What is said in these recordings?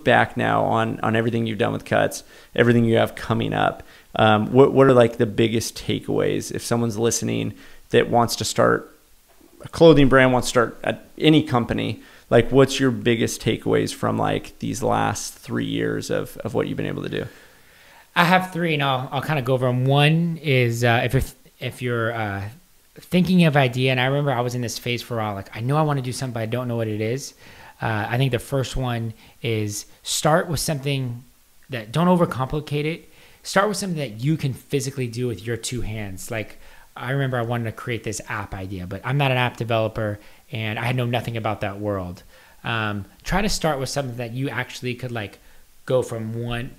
look back now on everything you've done with Cuts, everything you have coming up, what are like the biggest takeaways if someone's listening that wants to start a clothing brand, wants to start at any company? Like, what's your biggest takeaways from like these last 3 years of what you've been able to do? I have three, and I'll kind of go over them. One is if you're thinking of idea, and I remember I was in this phase for a while, like I know I want to do something, but I don't know what it is. I think the first one is start with something that, don't overcomplicate it. Start with something that you can physically do with your two hands. Like I remember I wanted to create this app idea, but I'm not an app developer and I know nothing about that world. Try to start with something that you actually could like go from one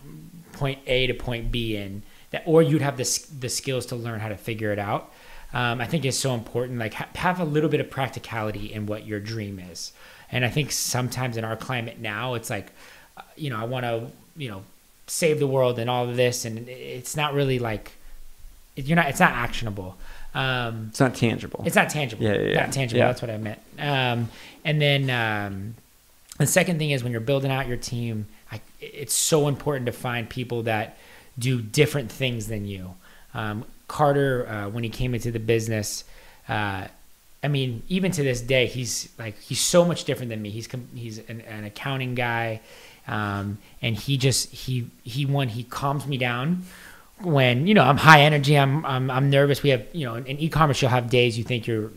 point A to point B in, that, or you'd have the skills to learn how to figure it out. I think it's so important. Like have a little bit of practicality in what your dream is. And I think sometimes in our climate now, it's like, I want to, save the world and all of this, and it's not really like it's not actionable. It's not tangible. It's not tangible. Not tangible. Yeah. That's what I meant. And then the second thing is when you're building out your team, it's so important to find people that do different things than you. Carter, when he came into the business, even to this day, he's so much different than me. He's an accounting guy, and he calms me down when I'm high energy. I'm nervous. We have in e-commerce, you'll have days you think you're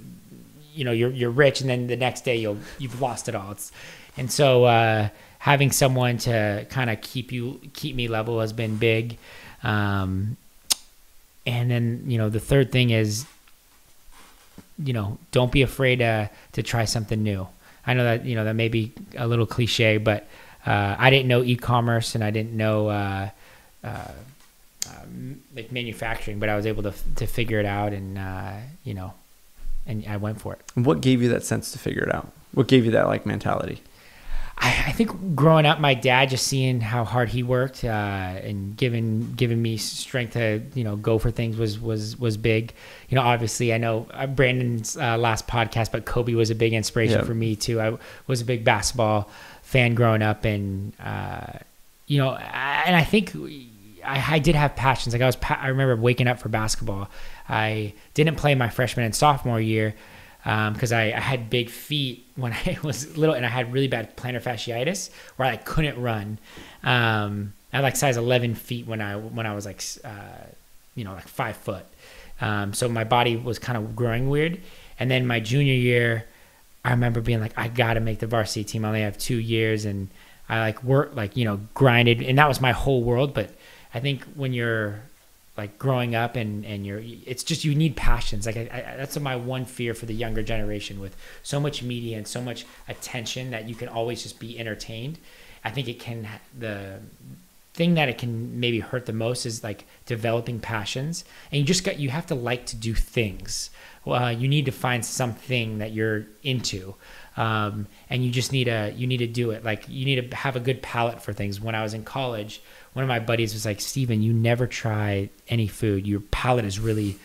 rich, and then the next day you've lost it all. And so having someone to kind of keep me level has been big. And then the third thing is don't be afraid to try something new. I know that that may be a little cliche, but I didn't know e-commerce and I didn't know like manufacturing, but I was able to figure it out, and and I went for it. What gave you that sense to figure it out? What gave you that like mentality? I think growing up, my dad, just seeing how hard he worked and giving me strength to go for things was big. Obviously I know Brandon's last podcast, but Kobe was a big inspiration for me too. I was a big basketball fan growing up, and and I think I did have passions. Like I remember waking up for basketball. I didn't play my freshman and sophomore year because I had big feet when I was little, and I had really bad plantar fasciitis where I couldn't run. I had like size 11 feet when I was like, like 5 foot. So my body was kind of growing weird. And then my junior year, I remember being like, I got to make the varsity team. I only have 2 years, and I worked, grinded, and that was my whole world. But I think when you're like growing up and it's just, you need passions. Like that's my one fear for the younger generation, with so much media and so much attention that you can always just be entertained. I think the thing that it can maybe hurt the most is like developing passions, and you have to like to do things. You need to find something that you're into. And you just need to do it. Like you need to have a good palate for things. When I was in college, one of my buddies was like, Steven, you never try any food. Your palate is really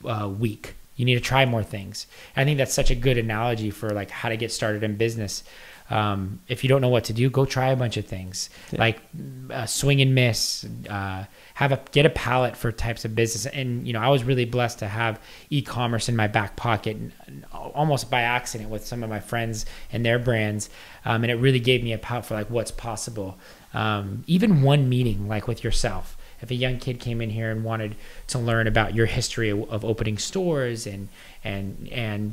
weak. You need to try more things. And I think that's such a good analogy for like how to get started in business. If you don't know what to do, go try a bunch of things, like swing and miss, get a palate for types of business. And, I was really blessed to have e-commerce in my back pocket, almost by accident, with some of my friends and their brands. And it really gave me a palate for like what's possible. Even one meeting, like with yourself, if a young kid came in here and wanted to learn about your history of opening stores and doing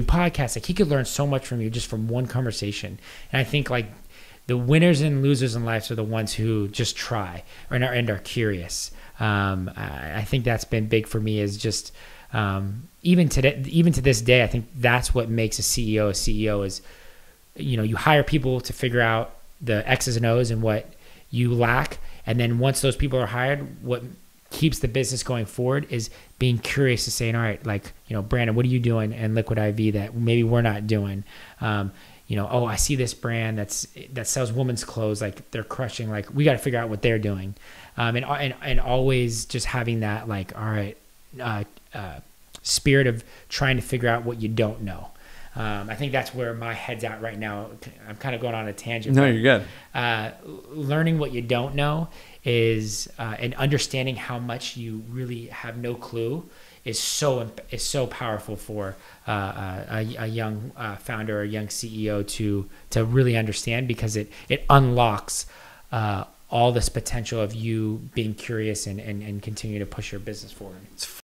podcasts, like he could learn so much from you just from one conversation. And I think like the winners and losers in life are the ones who just try and are curious. I think that's been big for me, is just even to this day, I think that's what makes a CEO a CEO is, you hire people to figure out the X's and O's and what you lack. And then once those people are hired, what keeps the business going forward is being curious to saying, all right, like, Brandon, what are you doing in Liquid IV that maybe we're not doing? I see this brand that sells women's clothes, like they're crushing, like we got to figure out what they're doing. And always just having that, like, all right, spirit of trying to figure out what you don't know. I think that's where my head's at right now. I'm kind of going on a tangent. No, you're good. Learning what you don't know is, and understanding how much you really have no clue is so powerful for a young founder or a young CEO to really understand, because it unlocks all this potential of you being curious and continue to push your business forward.